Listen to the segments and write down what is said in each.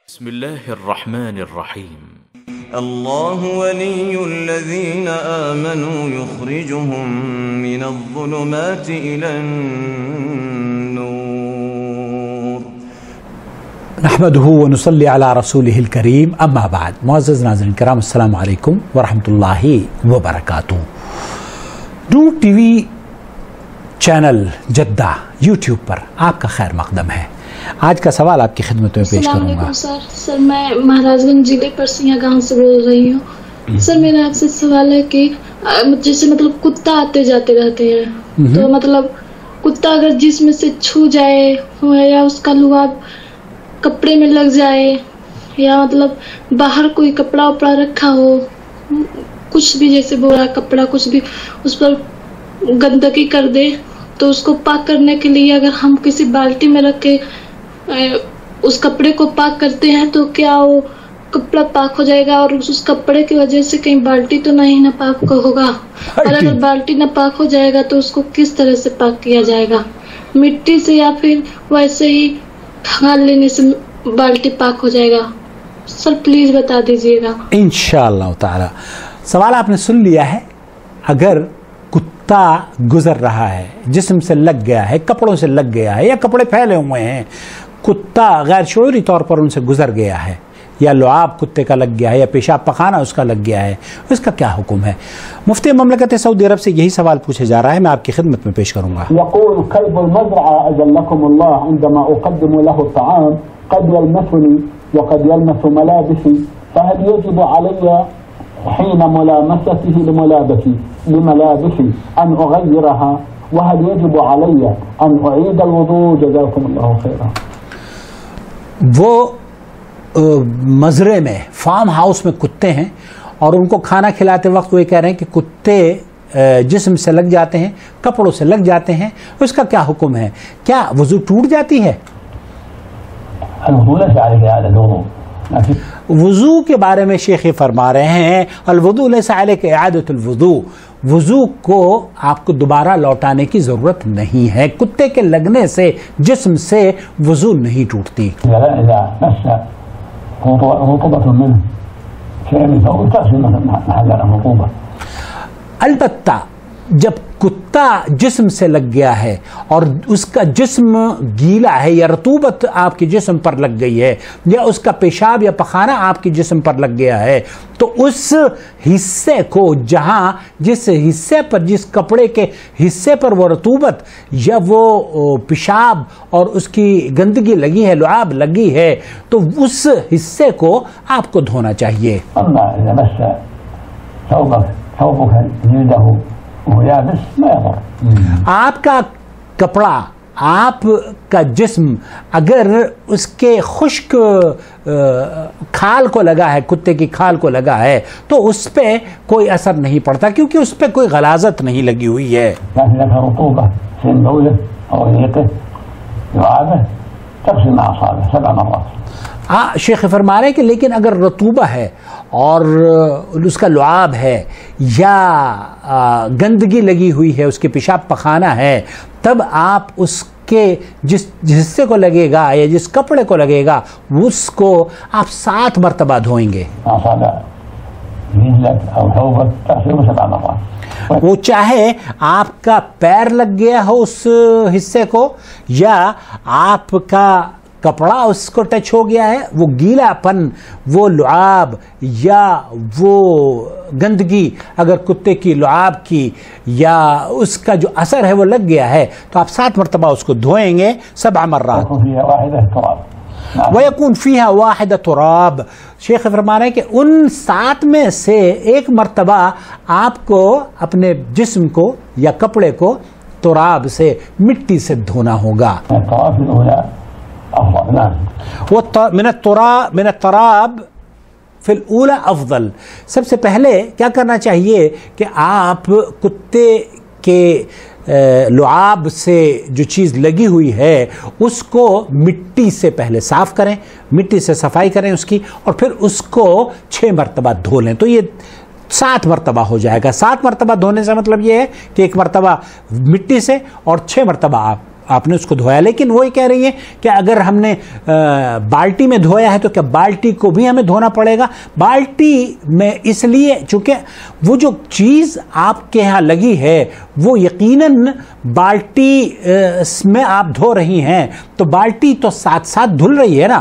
بسم الله الرحمن الرحيم. الله ولي الذين آمنوا يخرجهم من الظلمات إلى النور. نحمده ونصلي على رسوله الكريم. اما بعد، معزز ناظرین کرام، السلام علیکم ورحمۃ اللہ وبرکاتہ. Noor TV channel Jeddah YouTube پر آپ کا خیر مقدم ہے. آج کا سوال آپ کی خدمت میں پیش کروں گا. سر میں مہاراج گنج ضلع پرسیا گاؤں سے بول رہی ہوں. سر میرا آپ سے سوال ہے کہ جیسے کتا آتے جاتے رہتے ہیں، تو کتا اگر جسم سے چھو جائے یا اس کا لعاب کپڑے میں لگ جائے یا باہر کوئی کپڑا وپڑا رکھا ہو، کچھ بھی جیسے بورا کپڑا کچھ بھی اس پر گندگی کر دے، تو اس کو پاک کرنے کے لیے اگر ہم کسی بالٹی میں رکھ کے اس کپڑے کو پاک کرتے ہیں تو کیا وہ کپڑا پاک ہو جائے گا؟ اور اس کپڑے کی وجہ سے کہیں بالٹی تو نہیں نہ پاک ہوگا؟ اور اگر بالٹی نہ پاک ہو جائے گا تو اس کو کس طرح سے پاک کیا جائے گا؟ مٹی سے یا پھر ویسے ہی کھنگال لینے سے بالٹی پاک ہو جائے گا؟ سر پلیز بتا دیجیے گا. انشاءاللہ تعالی. سوال آپ نے سن لیا ہے. اگر کتا گزر رہا ہے، جسم سے لگ گیا ہے، کپڑوں سے لگ گیا ہے، یا کپڑے پھیلے ہوئے ہیں، کتا غیر شعوری طور پر ان سے گزر گیا ہے، یا لعاب کتے کا لگ گیا ہے، یا پیشاب پخانہ اس کا لگ گیا ہے، اس کا کیا حکم ہے؟ مفتی مملکت سعودی عرب سے یہی سوال پوچھا جا رہا ہے، میں آپ کی خدمت میں پیش کروں گا. يقول كلب المزرعة أجلكم الله عندما أقدم له الطعام قد يلمسني وقد يلمس ملابسي، فهل يجب علي حين ملامسته لملابسي أن أغيرها، وهل يجب علي أن أعيد الوضوء؟ جزاكم الله خيرا. وہ مزرعے میں، فارم ہاؤس میں کتے ہیں، اور ان کو کھانا کھلاتے وقت وہ یہ کہہ رہے ہیں کہ کتے جسم سے لگ جاتے ہیں، کپڑوں سے لگ جاتے ہیں، اس کا کیا حکم ہے؟ کیا وضو ٹوٹ جاتی ہے؟ وضو کے بارے میں شیخ فرما رہے ہیں الوضو لیس علیک اعادۃ الوضو، وضو کو آپ کو دوبارہ لوٹانے کی ضرورت نہیں ہے. کتے کے لگنے سے جسم سے وضو نہیں ٹوٹتی. البتہ جب کتا جسم سے لگ گیا ہے اور اس کا جسم گیلا ہے، یا رطوبت آپ کے جسم پر لگ گئی ہے، یا اس کا پیشاب یا پخانہ آپ کے جسم پر لگ گیا ہے، تو اس حصے کو جس حصے پر، جس کپڑے کے حصے پر وہ رطوبت یا وہ پیشاب اور اس کی گندگی لگی ہے، لعاب لگی ہے، تو اس حصے کو آپ کو دھونا چاہیے. آپ کا کپڑا، آپ کا جسم اگر اس کے خشک کھال کو لگا ہے، کتے کی کھال کو لگا ہے، تو اس پہ کوئی اثر نہیں پڑتا، کیونکہ اس پہ کوئی غلاظت نہیں لگی ہوئی ہے. شیخ فرما رہے ہیں کہ لیکن اگر رطوبہ ہے اور اس کا لعاب ہے یا گندگی لگی ہوئی ہے، اس کے پیشاب پخانہ ہے، تب آپ اس کے جس حصے کو لگے گا یا جس کپڑے کو لگے گا اس کو آپ 7 مرتبہ دھوئیں گے. وہ چاہے آپ کا پیر لگ گیا ہو اس حصے کو، یا آپ کا کپڑا اس کو ٹچ ہو گیا ہے، وہ گیلا پن، وہ لعاب یا وہ گندگی اگر کتے کی لعاب کی یا اس کا جو اثر ہے وہ لگ گیا ہے، تو آپ 7 مرتبہ اس کو دھوئیں گے. 7 مرات. وَيَكُونْ فِيهَا وَاحِدَ تُرَابٍ. شیخ فرما رہے ہیں کہ ان 7 میں سے 1 مرتبہ آپ کو اپنے جسم کو یا کپڑے کو تراب سے، مٹی سے دھونا ہوگا. من التراب فی الاولی افضل. سب سے پہلے کیا کرنا چاہیے کہ آپ کتے کے لعاب سے جو چیز لگی ہوئی ہے اس کو مٹی سے پہلے صاف کریں، مٹی سے صفائی کریں اس کی، اور پھر اس کو 6 مرتبہ دھو لیں. تو یہ 7 مرتبہ ہو جائے گا. 7 مرتبہ دھونے سے مطلب یہ ہے کہ 1 مرتبہ مٹی سے اور 6 مرتبہ آپ آپ نے اس کو دھویا. لیکن وہ یہ کہہ رہی ہیں کہ اگر ہم نے بالٹی میں دھویا ہے تو کیا بالٹی کو بھی ہمیں دھونا پڑے گا؟ بالٹی میں اس لیے چونکہ وہ جو چیز آپ کے ہاں لگی ہے وہ یقیناً بالٹی میں آپ دھو رہی ہیں تو بالٹی تو ساتھ ساتھ دھل رہی ہے نا.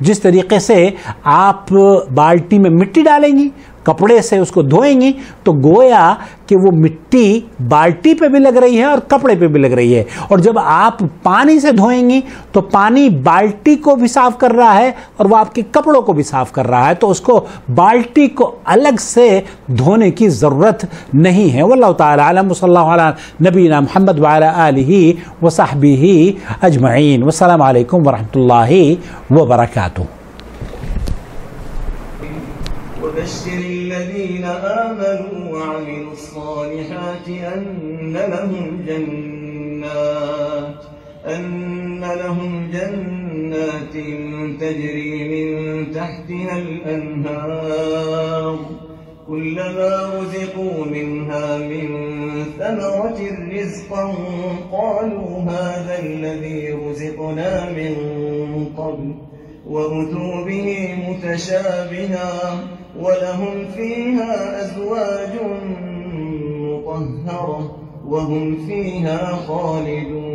جس طریقے سے آپ بالٹی میں مٹی ڈالیں گی، کپڑے سے اس کو دھوئیں گی، تو گویا کہ وہ مٹی بالٹی پہ بھی لگ رہی ہے اور کپڑے پہ بھی لگ رہی ہے. اور جب آپ پانی سے دھوئیں گی تو پانی بالٹی کو بھی صاف کر رہا ہے اور وہ آپ کے کپڑوں کو بھی صاف کر رہا ہے، تو اس کو بالٹی کو الگ سے دھونے کی ضرورت نہیں ہے. واللہ تعالی اعلم. صلی اللہ علی نبینا محمد وعلی آلہ وصحبہ اجمعین. والسلام علیکم ورحمۃ اللہ وبرکاتہ. وبشر الذين آمنوا وعملوا الصالحات أن لهم جنات تجري من تحتها الأنهار كلما رزقوا منها من ثمرة رزقا قالوا هذا الذي رزقنا من قبل وأتوا به متشابها ولهم فيها أزواج مطهرة وهم فيها خالدون.